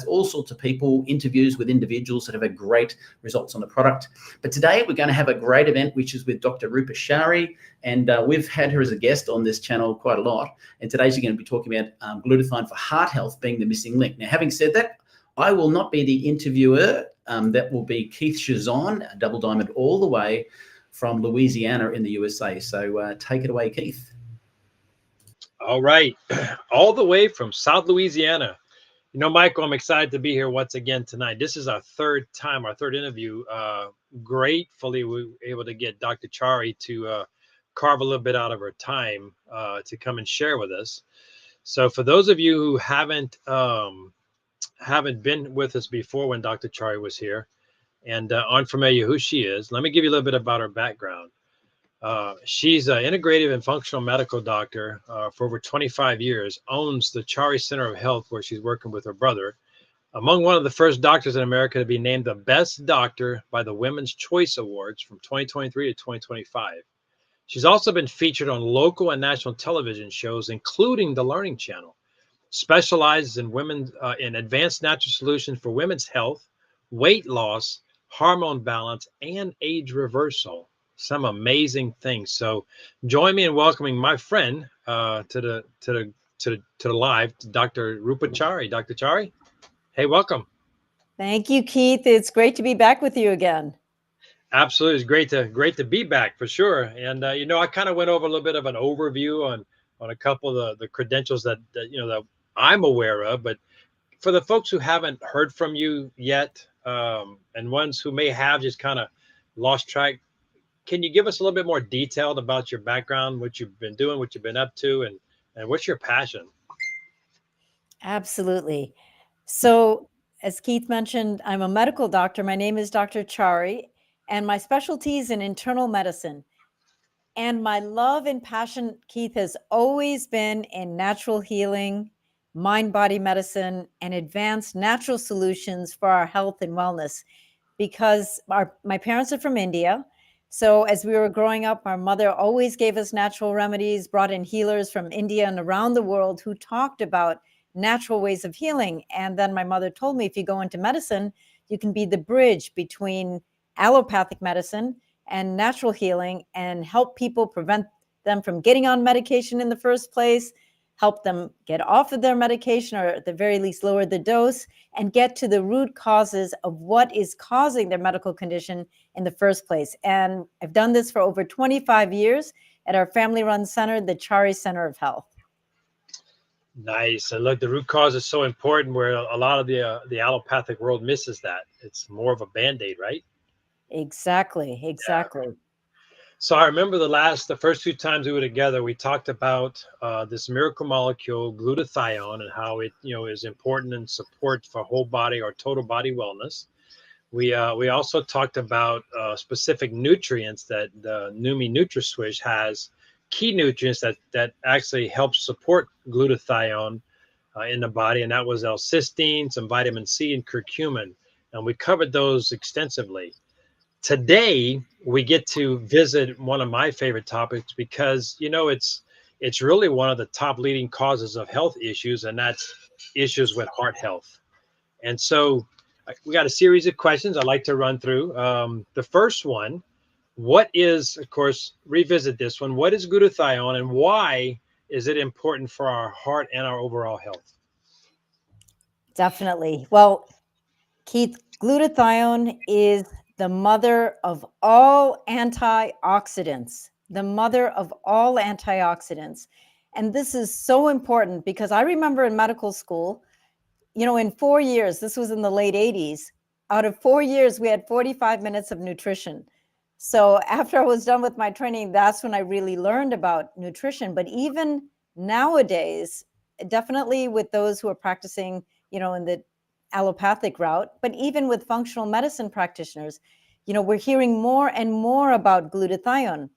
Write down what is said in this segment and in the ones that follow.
all sorts of people, interviews with individuals that have had great results on the product. But today we're going to have a great event, which is with Dr. Roopa Chari, and we've had her as a guest on this channel quite a lot. And today she's going to be talking about glutathione for heart health being the missing link. Now, having said that, I will not be the interviewer. That will be Keith Chazon, a double diamond all the way from Louisiana in the USA. So take it away, Keith. All right. All the way from South Louisiana. You know, Michael, I'm excited to be here once again tonight. This is our third interview. Gratefully, we were able to get Dr. Chari to carve a little bit out of her time to come and share with us. So for those of you who haven't been with us before when Dr. Chari was here and unfamiliar who she is, let me give you a little bit about her background. She's an integrative and functional medical doctor for over 25 years, owns the Chari Center of Health, where she's working with her brother, among one of the first doctors in America to be named the best doctor by the Women's Choice Awards from 2023 to 2025. She's also been featured on local and national television shows, including the Learning Channel. Specializes in in advanced natural solutions for women's health, weight loss, hormone balance, and age reversal. Some amazing things. So join me in welcoming my friend to the live, Dr. Roopa Chari. Dr. Chari, hey, welcome. Thank you, Keith. It's great to be back with you again. Absolutely, it's great to be back for sure. And you know, I kind of went over a little bit of an overview on a couple of the credentials that I'm aware of, but for the folks who haven't heard from you yet, and ones who may have just kind of lost track, can you give us a little bit more detailed about your background, what you've been doing, what you've been up to, and what's your passion? Absolutely. So as Keith mentioned, I'm a medical doctor. My name is Dr. Chari, and my specialty is in internal medicine. And my love and passion, Keith, has always been in natural healing, mind-body medicine, and advanced natural solutions for our health and wellness. Because my parents are from India. So as we were growing up, our mother always gave us natural remedies, brought in healers from India and around the world who talked about natural ways of healing. And then my mother told me, if you go into medicine, you can be the bridge between allopathic medicine and natural healing and help people, prevent them from getting on medication in the first place, help them get off of their medication, or at the very least lower the dose, and get to the root causes of what is causing their medical condition in the first place. And I've done this for over 25 years at our family-run center, the Chari Center of Health. Nice. And look, the root cause is so important, where a lot of the allopathic world misses that. It's more of a Band-Aid, right? Exactly. Yeah. So I remember the first few times we were together, we talked about this miracle molecule, glutathione, and how it is important and support for whole body or total body wellness. We also talked about specific nutrients that the Numi NutraSwish has, key nutrients that actually help support glutathione in the body, and that was L-cysteine, some vitamin C, and curcumin, and we covered those extensively. Today, we get to visit one of my favorite topics because, it's really one of the top leading causes of health issues, and that's issues with heart health. And so we got a series of questions I'd like to run through. The first one, what is, of course, revisit this one. What is glutathione, and why is it important for our heart and our overall health? Definitely. Well, Keith, glutathione is the mother of all antioxidants, the mother of all antioxidants. And this is so important because I remember in medical school, in 4 years, this was in the late 80s, out of 4 years, we had 45 minutes of nutrition. So after I was done with my training, that's when I really learned about nutrition. But even nowadays, definitely with those who are practicing, in the allopathic route, but even with functional medicine practitioners, we're hearing more and more about glutathione.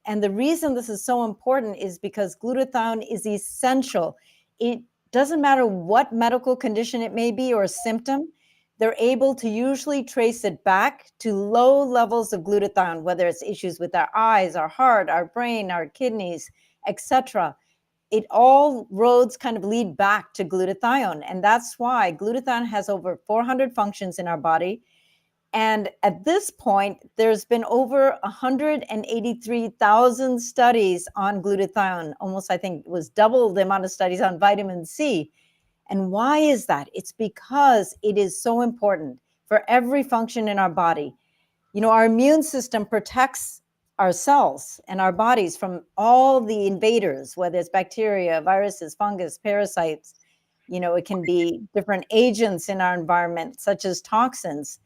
And the reason this is so important is because glutathione is essential. It doesn't matter what medical condition it may be or symptom, they're able to usually trace it back to low levels of glutathione, whether it's issues with our eyes, our heart, our brain, our kidneys, etc. it all roads kind of lead back to glutathione. And that's why glutathione has over 400 functions in our body. And at this point, there's been over 183,000 studies on glutathione. Almost, I think it was double the amount of studies on vitamin C. And why is that? It's because it is so important for every function in our body. You know, our immune system protects our cells and our bodies from all the invaders, whether it's bacteria, viruses, fungus, parasites. You know, it can be different agents in our environment, such as toxins.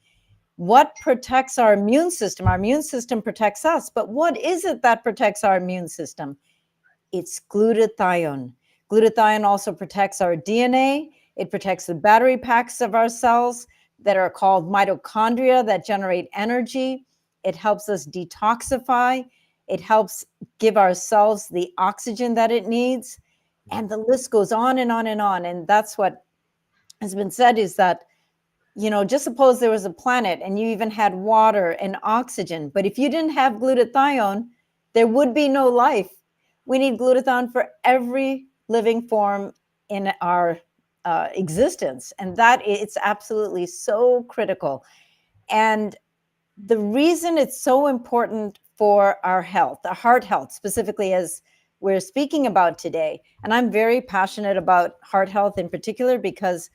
What protects our immune system? Our immune system protects us, but what is it that protects our immune system? It's glutathione. Glutathione also protects our DNA. It protects the battery packs of our cells that are called mitochondria that generate energy. It helps us detoxify. It helps give our cells the oxygen that it needs. And the list goes on and on and on. And that's what has been said, is that, you know, just suppose there was a planet and you even had water and oxygen, but if you didn't have glutathione, there would be no life. We need glutathione for every living form in our existence, and that it's absolutely so critical. And the reason it's so important for our health, our heart health specifically, as we're speaking about today, and I'm very passionate about heart health in particular because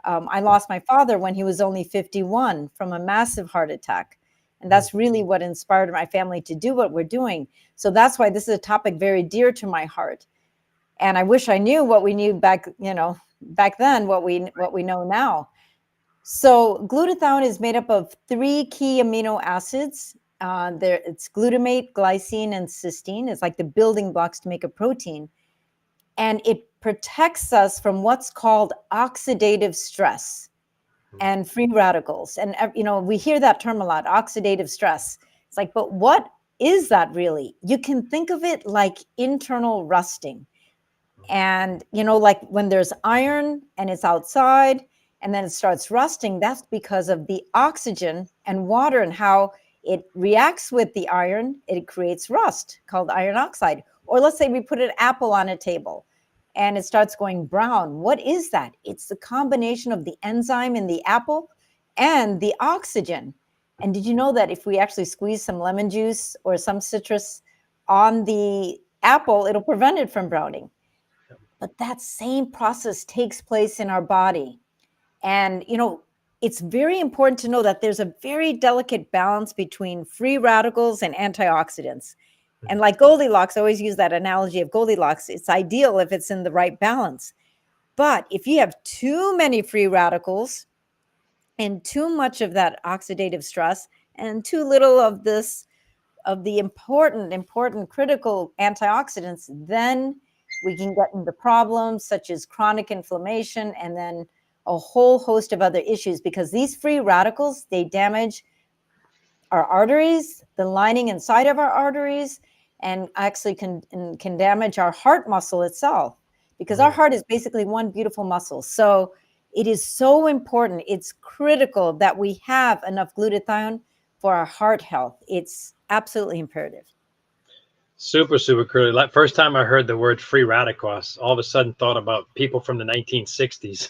I lost my father when he was only 51 from a massive heart attack. And that's really what inspired my family to do what we're doing. So that's why this is a topic very dear to my heart. And I wish I knew what we knew back then, what we know now. So glutathione is made up of 3 key amino acids. It's glutamate, glycine, and cysteine. It's like the building blocks to make a protein. And it protects us from what's called oxidative stress and free radicals. And, you know, we hear that term a lot, oxidative stress. It's like, but what is that really? You can think of it like internal rusting. And, you know, like when there's iron and it's outside and then it starts rusting, that's because of the oxygen and water and how it reacts with the iron. It creates rust called iron oxide. Or let's say we put an apple on a table and it starts going brown. What is that? It's the combination of the enzyme in the apple and the oxygen. And did you know that if we actually squeeze some lemon juice or some citrus on the apple, it'll prevent it from browning? But that same process takes place in our body. And, you know, it's very important to know that there's a very delicate balance between free radicals and antioxidants. And like Goldilocks, I always use that analogy of Goldilocks. It's ideal if it's in the right balance. But if you have too many free radicals and too much of that oxidative stress and too little of this, of the important critical antioxidants, then we can get into problems such as chronic inflammation and then a whole host of other issues, because these free radicals, they damage our arteries, the lining inside of our arteries, and actually can damage our heart muscle itself, because our heart is basically one beautiful muscle. So it is so important. It's critical that we have enough glutathione for our heart health. It's absolutely imperative. Super, super cool. Like first time I heard the word free radical, I all of a sudden thought about people from the 1960s.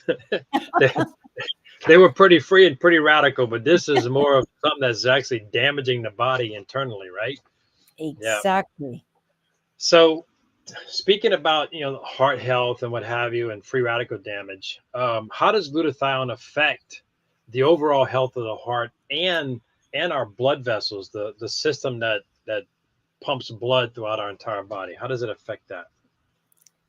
They were pretty free and pretty radical, but this is more of something that's actually damaging the body internally, right? Exactly. Yeah. So speaking about, you know, heart health and what have you and free radical damage, how does glutathione affect the overall health of the heart and our blood vessels, the system that pumps blood throughout our entire body? How does it affect that?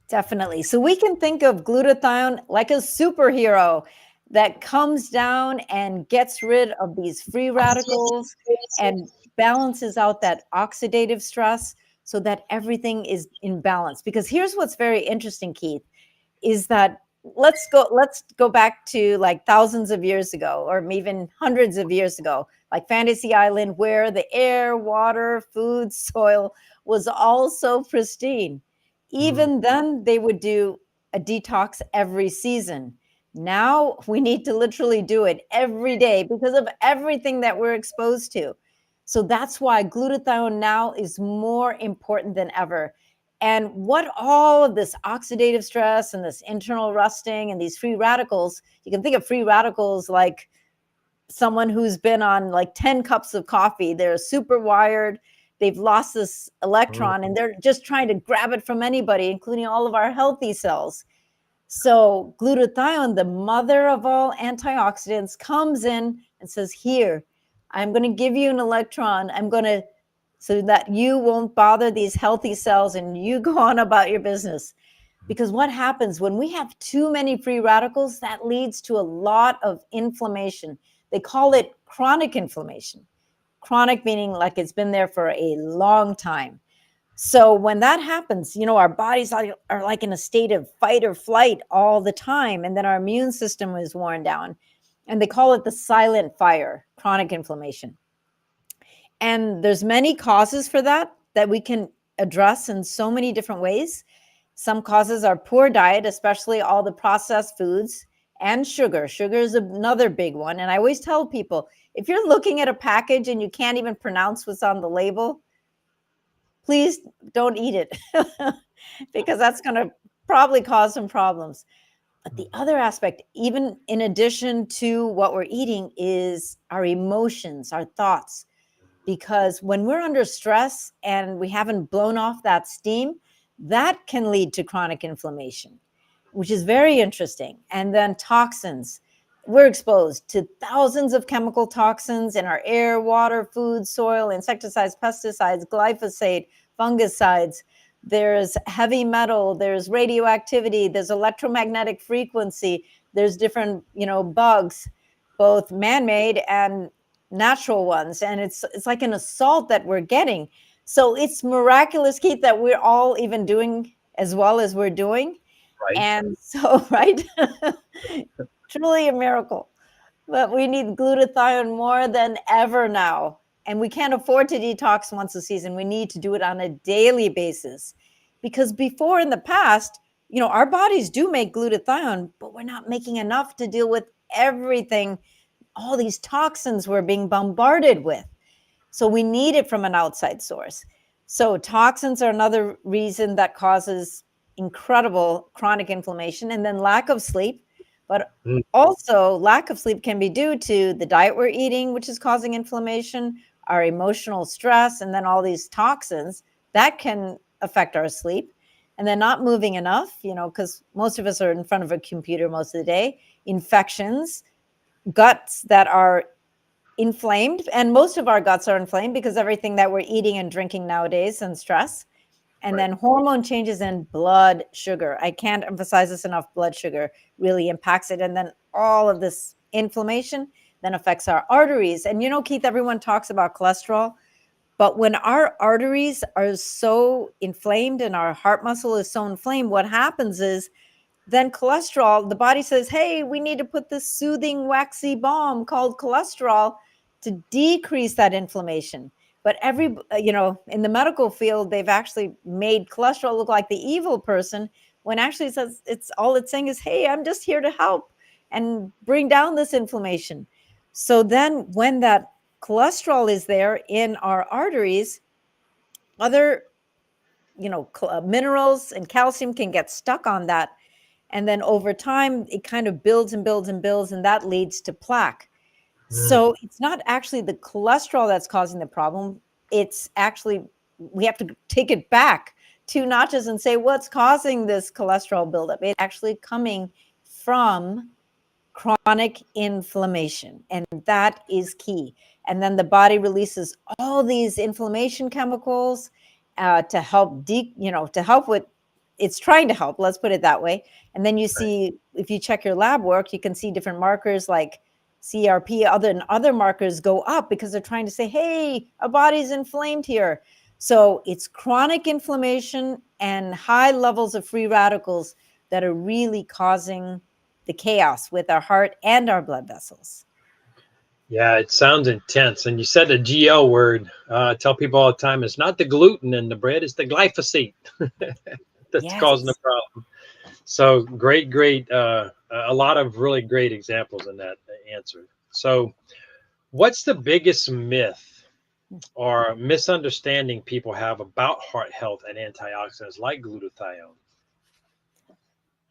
Definitely. So we can think of glutathione like a superhero that comes down and gets rid of these free radicals and balances out that oxidative stress so that everything is in balance. Because here's what's very interesting, Keith, is that let's go back to like thousands of years ago, or even hundreds of years ago, like Fantasy Island, where the air, water, food, soil was all so pristine. Even then, they would do a detox every season. Now we need to literally do it every day because of everything that we're exposed to. So that's why glutathione now is more important than ever. And what all of this oxidative stress and this internal rusting and these free radicals, you can think of free radicals like someone who's been on like 10 cups of coffee. They're super wired. They've lost this electron and they're just trying to grab it from anybody, including all of our healthy cells. So glutathione, the mother of all antioxidants, comes in and says, here, I'm going to give you an electron. So that you won't bother these healthy cells and you go on about your business. Because what happens when we have too many free radicals, that leads to a lot of inflammation. They call it chronic inflammation. Chronic meaning like it's been there for a long time. So when that happens, our bodies are like in a state of fight or flight all the time. And then our immune system is worn down. And they call it the silent fire, chronic inflammation. And there's many causes for that we can address in so many different ways. Some causes are poor diet, especially all the processed foods, and sugar. Sugar is another big one. And I always tell people, if you're looking at a package and you can't even pronounce what's on the label, please don't eat it because that's going to probably cause some problems. But the other aspect, even in addition to what we're eating, is our emotions, our thoughts. Because when we're under stress and we haven't blown off that steam, that can lead to chronic inflammation, which is very interesting. And then toxins. We're exposed to thousands of chemical toxins in our air, water, food, soil, insecticides, pesticides, glyphosate, fungicides. There's heavy metal, there's radioactivity, there's electromagnetic frequency, there's different, bugs, both man-made and natural ones. And it's like an assault that we're getting. So it's miraculous, Keith, that we're all even doing as well as we're doing. Right. And so, right, truly a miracle. But we need glutathione more than ever now. And we can't afford to detox once a season. We need to do it on a daily basis. Because before in the past, our bodies do make glutathione, but we're not making enough to deal with everything, all these toxins we're being bombarded with. So we need it from an outside source. So toxins are another reason that causes incredible chronic inflammation, and then lack of sleep. But also lack of sleep can be due to the diet we're eating, which is causing inflammation, our emotional stress, and then all these toxins that can affect our sleep. And then not moving enough, because most of us are in front of a computer most of the day. Infections, guts that are inflamed, and most of our guts are inflamed because everything that we're eating and drinking nowadays and stress. And then hormone changes in blood sugar. I can't emphasize this enough. Blood sugar really impacts it. And then all of this inflammation then affects our arteries. And Keith, everyone talks about cholesterol, but when our arteries are so inflamed and our heart muscle is so inflamed, what happens is then cholesterol, the body says, hey, we need to put this soothing, waxy balm called cholesterol to decrease that inflammation. But in the medical field, they've actually made cholesterol look like the evil person, when actually it's saying is, hey, I'm just here to help and bring down this inflammation. So then when that cholesterol is there in our arteries, other, minerals and calcium can get stuck on that. And then over time, it kind of builds and builds and builds, and that leads to plaque. So it's not actually the cholesterol that's causing the problem. It's actually, we have to take it back to notches and say, what's causing this cholesterol buildup? It's actually coming from chronic inflammation, and that is key. And then the body releases all these inflammation chemicals to help to help with, it's trying to help, let's put it that way. And then you see, if you check your lab work, you can see different markers like CRP, other markers go up because they're trying to say, hey, our body's inflamed here. So it's chronic inflammation and high levels of free radicals that are really causing the chaos with our heart and our blood vessels. Yeah, it sounds intense. And you said the GL word. I tell people all the time, it's not the gluten in the bread, it's the glyphosate that's causing the problem. So great. A lot of really great examples in that answer. So what's the biggest myth or misunderstanding people have about heart health and antioxidants like glutathione?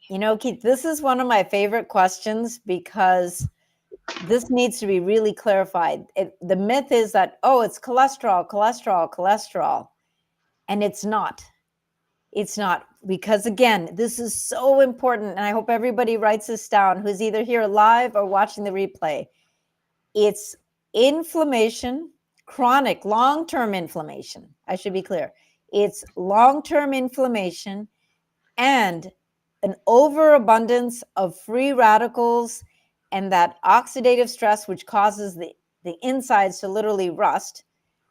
You know, Keith, this is one of my favorite questions because this needs to be really clarified. The myth is that, oh, it's cholesterol, cholesterol, cholesterol. And it's not. It's not, because again, this is so important. And I hope everybody writes this down who's either here live or watching the replay. It's inflammation, chronic, long-term inflammation. I should be clear. It's long-term inflammation and an overabundance of free radicals and that oxidative stress, which causes the insides to literally rust.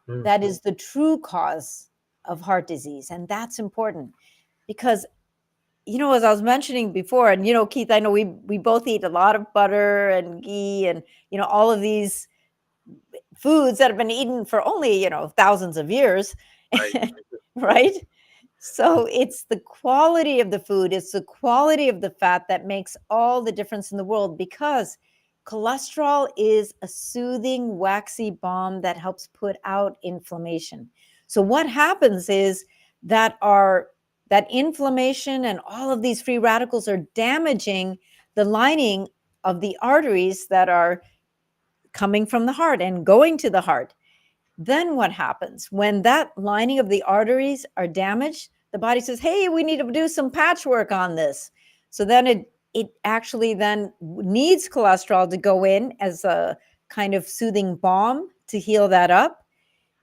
That is the true cause of heart disease. And that's important because, you know, as I was mentioning before, and, you know, Keith, I know we both eat a lot of butter and ghee and, you know, all of these foods that have been eaten for only, you know, thousands of years, Right. right? So it's the quality of the food, it's the quality of the fat that makes all the difference in the world, because cholesterol is a soothing, waxy balm that helps put out inflammation. So what happens is that that inflammation and all of these free radicals are damaging the lining of the arteries that are coming from the heart and going to the heart. Then what happens when that lining of the arteries are damaged? The body says, hey, we need to do some patchwork on this. So then it actually then needs cholesterol to go in as a kind of soothing balm to heal that up.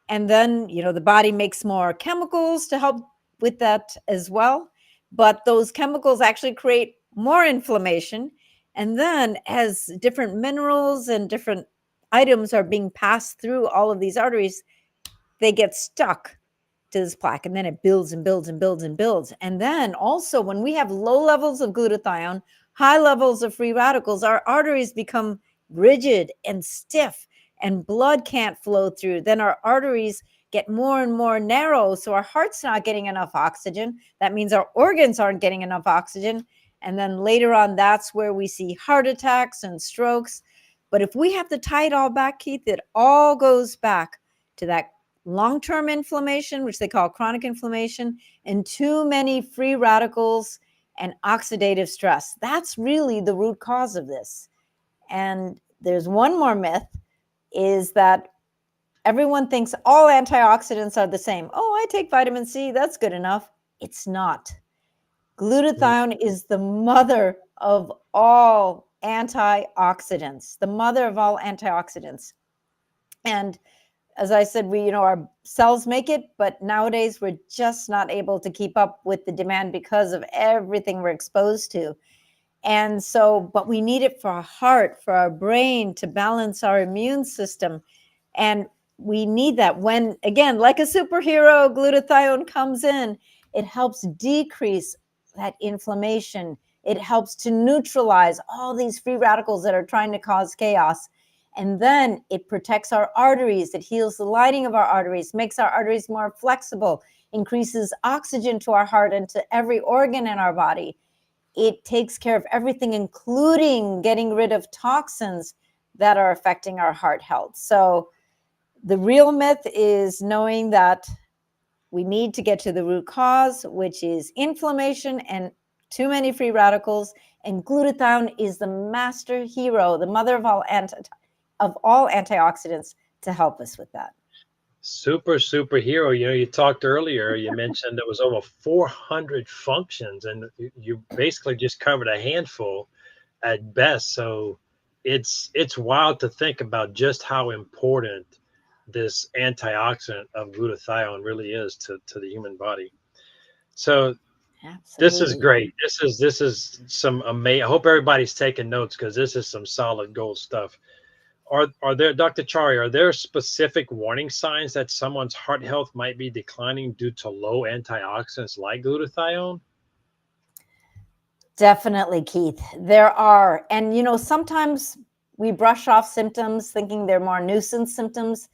And then, you know, the body makes more chemicals to help with that as well. But those chemicals actually create more inflammation. And then as different minerals and different items are being passed through all of these arteries, they get stuck to this plaque, and then it builds and builds and builds and builds. And then also when we have low levels of glutathione, high levels of free radicals, our arteries become rigid and stiff and blood can't flow through. Then our arteries get more and more narrow. So our heart's not getting enough oxygen. That means our organs aren't getting enough oxygen. And then later on, that's where we see heart attacks and strokes. But if we have to tie it all back, Keith, it all goes back to that long-term inflammation, which they call chronic inflammation, and too many free radicals and oxidative stress. That's really the root cause of this. And there's one more myth, is that everyone thinks all antioxidants are the same. Oh, I take vitamin C, that's good enough. It's not. Glutathione is the mother of all antioxidants, the mother of all antioxidants. And as I said, you know, our cells make it, but nowadays we're just not able to keep up with the demand because of everything we're exposed to. And so, but we need it for our heart, for our brain, to balance our immune system. And we need that when, again, like a superhero, glutathione comes in, it helps decrease that inflammation. It helps to neutralize all these free radicals that are trying to cause chaos. And then it protects our arteries. It heals the lining of our arteries, makes our arteries more flexible, increases oxygen to our heart and to every organ in our body. It takes care of everything, including getting rid of toxins that are affecting our heart health. So the real myth is knowing that we need to get to the root cause, which is inflammation and too many free radicals. And glutathione is the master hero, the mother of all antioxidants, to help us with that. Superhero. You know, you talked earlier, you mentioned there was over 400 functions, and you basically just covered a handful at best. So it's wild to think about just how important this antioxidant of glutathione really is to the human body. So this is Absolutely. great. This is some amazing. I hope everybody's taking notes, because this is some solid gold stuff. Are there, Dr. Chari, are there specific warning signs that someone's heart health might be declining due to low antioxidants like glutathione? Definitely, Keith. There are. And, you know, sometimes we brush off symptoms thinking they're more nuisance symptoms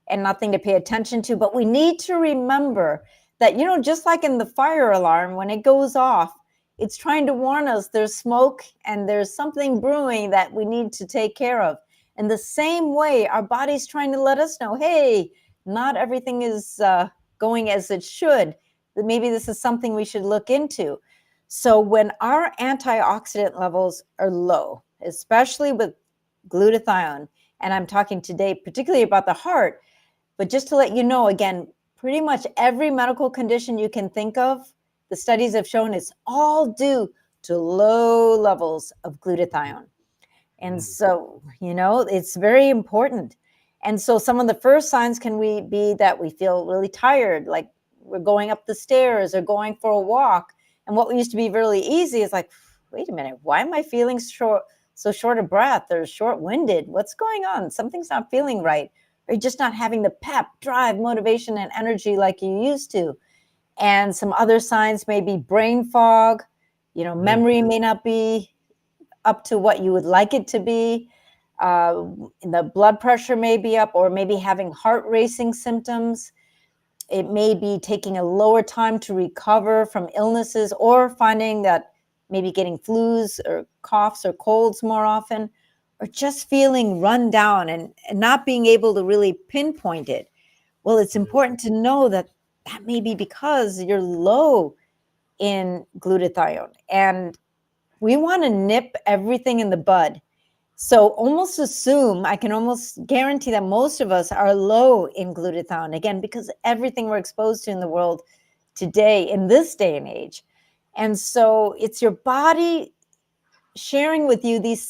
and nothing to pay attention to. But we need to remember that, you know, just like in the fire alarm, when it goes off, it's trying to warn us there's smoke and there's something brewing that we need to take care of. In the same way, our body's trying to let us know, hey, not everything is going as it should. Maybe this is something we should look into. So when our antioxidant levels are low, especially with glutathione, and I'm talking today particularly about the heart, but just to let you know, again, pretty much every medical condition you can think of, the studies have shown it's all due to low levels of glutathione. And so, it's very important. And so some of the first signs can be that we feel really tired, like we're going up the stairs or going for a walk. And what used to be really easy is like, wait a minute, why am I feeling so short of breath or short-winded? What's going on? Something's not feeling right. Or you're just not having the pep, drive, motivation, and energy like you used to. And some other signs may be brain fog, memory may not be up to what you would like it to be. The blood pressure may be up, or maybe having heart racing symptoms. It may be taking a lower time to recover from illnesses, or finding that maybe getting flus or coughs or colds more often, or just feeling run down and not being able to really pinpoint it. Well, it's important to know that may be because you're low in glutathione, and we want to nip everything in the bud. So I can almost guarantee that most of us are low in glutathione, again, because everything we're exposed to in the world today, in this day and age. And so it's your body sharing with you these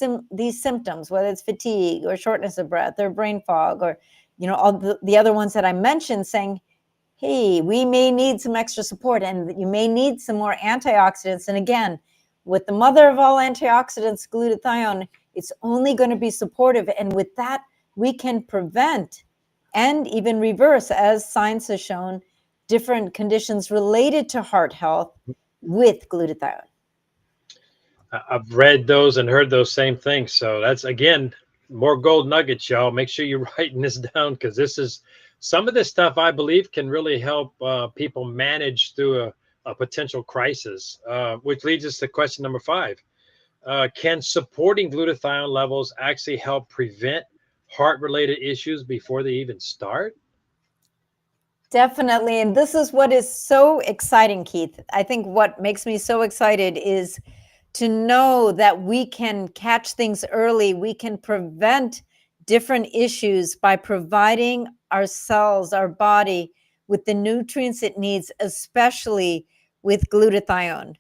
symptoms, whether it's fatigue or shortness of breath or brain fog, or, all the other ones that I mentioned, saying, hey, we may need some extra support, and you may need some more antioxidants. And again, with the mother of all antioxidants, glutathione, it's only going to be supportive. And with that, we can prevent and even reverse, as science has shown, different conditions related to heart health with glutathione. I've read those and heard those same things. So that's, again, more gold nuggets, y'all. Make sure you're writing this down, because this is some of this stuff I believe can really help people manage through a potential crisis, which leads us to question number 5. Can supporting glutathione levels actually help prevent heart-related issues before they even start? Definitely. And this is what is so exciting, Keith. I think what makes me so excited is to know that we can catch things early. We can prevent different issues by providing our cells, our body, with the nutrients it needs, especially with glutathione.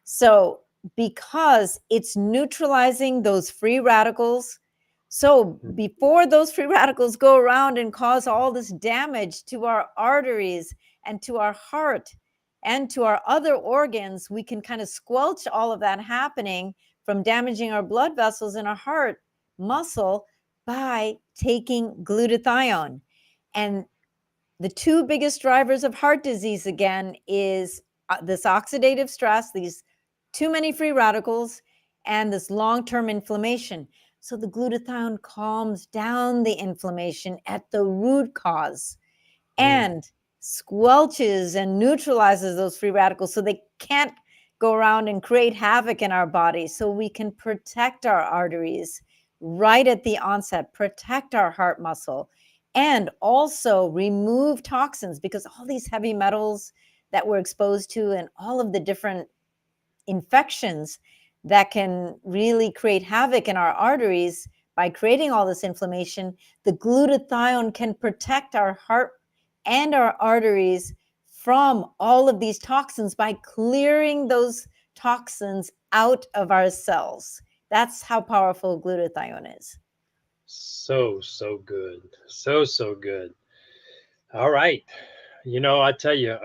So, because it's neutralizing those free radicals. So before those free radicals go around and cause all this damage to our arteries and to our heart and to our other organs, we can kind of squelch all of that happening from damaging our blood vessels in our heart muscle by taking glutathione. And the two biggest drivers of heart disease, again, is this oxidative stress, these too many free radicals, and this long-term inflammation. So the glutathione calms down the inflammation at the root cause and squelches and neutralizes those free radicals so they can't go around and create havoc in our body, so we can protect our arteries right at the onset, protect our heart muscle, and also remove toxins, because all these heavy metals that we're exposed to and all of the different infections that can really create havoc in our arteries by creating all this inflammation, the glutathione can protect our heart and our arteries from all of these toxins by clearing those toxins out of our cells. That's how powerful glutathione is. So good. So good. All right. I tell you,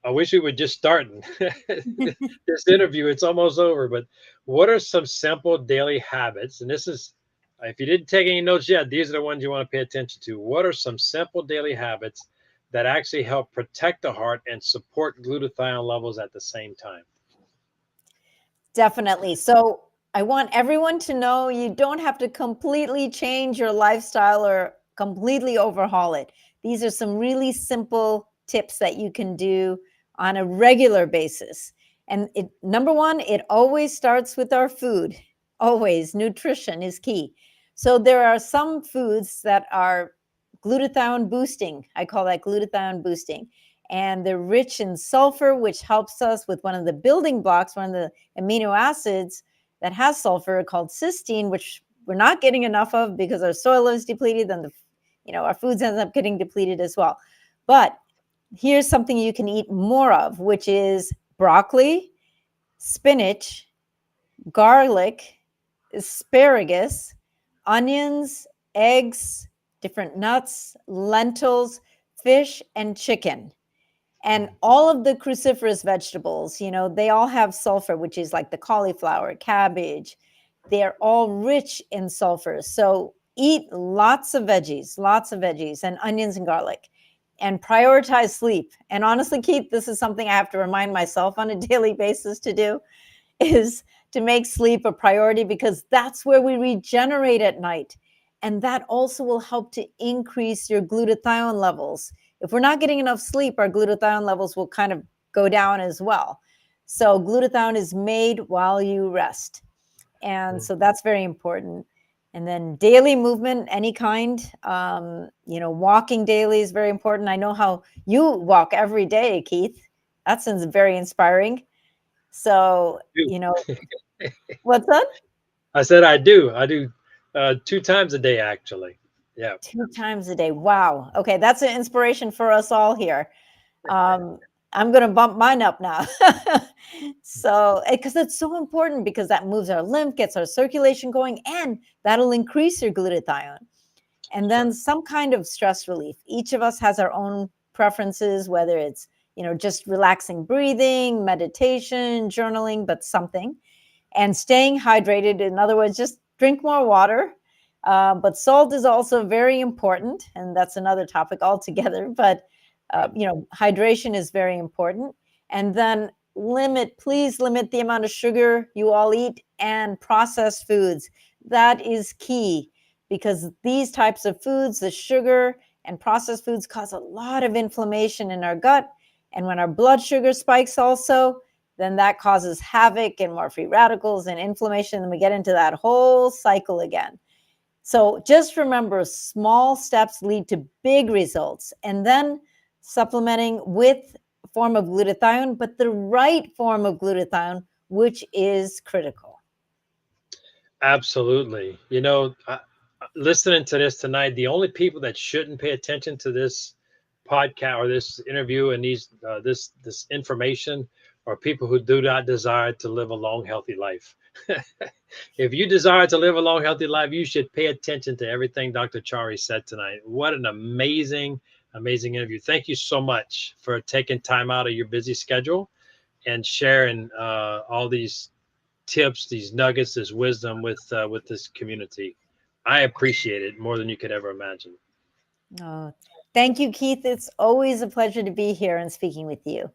I wish we were just starting this interview. It's almost over. But what are some simple daily habits? And this is, if you didn't take any notes yet, these are the ones you want to pay attention to. What are some simple daily habits that actually help protect the heart and support glutathione levels at the same time? Definitely. So I want everyone to know you don't have to completely change your lifestyle or completely overhaul it. These are some really simple tips that you can do on a regular basis. And number one, it always starts with our food. Always, nutrition is key. So there are some foods that are glutathione boosting. I call that glutathione boosting. And they're rich in sulfur, which helps us with one of the building blocks, one of the amino acids that has sulfur called cysteine, which we're not getting enough of because our soil is depleted, and our foods end up getting depleted as well. But here's something you can eat more of, which is broccoli, spinach, garlic, asparagus, onions, eggs, different nuts, lentils, fish, and chicken. And all of the cruciferous vegetables, they all have sulfur, which is like the cauliflower, cabbage. They're all rich in sulfur. So eat lots of veggies, and onions and garlic, and prioritize sleep. And honestly, Keith, this is something I have to remind myself on a daily basis to do, is to make sleep a priority, because that's where we regenerate at night. And that also will help to increase your glutathione levels. If we're not getting enough sleep, our glutathione levels will kind of go down as well. So glutathione is made while you rest. And so that's very important. And then daily movement, any kind, walking daily is very important. I know how you walk every day, Keith. That sounds very inspiring. So, what's that? I said I do 2 times a day, actually. Yeah. 2 times a day. Wow. Okay. That's an inspiration for us all here. I'm going to bump mine up now. So, because it's so important, because that moves our lymph, gets our circulation going, and that'll increase your glutathione. And then some kind of stress relief. Each of us has our own preferences, whether it's, just relaxing breathing, meditation, journaling, but something. And staying hydrated. In other words, just drink more water. But salt is also very important, and that's another topic altogether. But hydration is very important. And then please limit the amount of sugar you all eat and processed foods. That is key, because these types of foods, the sugar and processed foods, cause a lot of inflammation in our gut. And when our blood sugar spikes also, then that causes havoc and more free radicals and inflammation. And we get into that whole cycle again. So just remember, small steps lead to big results. And then supplementing with a form of glutathione, but the right form of glutathione, which is critical. Absolutely. Listening to this tonight, the only people that shouldn't pay attention to this podcast or this interview and this information are people who do not desire to live a long, healthy life. If you desire to live a long, healthy life, you should pay attention to everything Dr. Chari said tonight. What an amazing interview. Thank you so much for taking time out of your busy schedule and sharing all these tips, these nuggets, this wisdom with this community. I appreciate it more than you could ever imagine. Oh, thank you, Keith. It's always a pleasure to be here and speaking with you.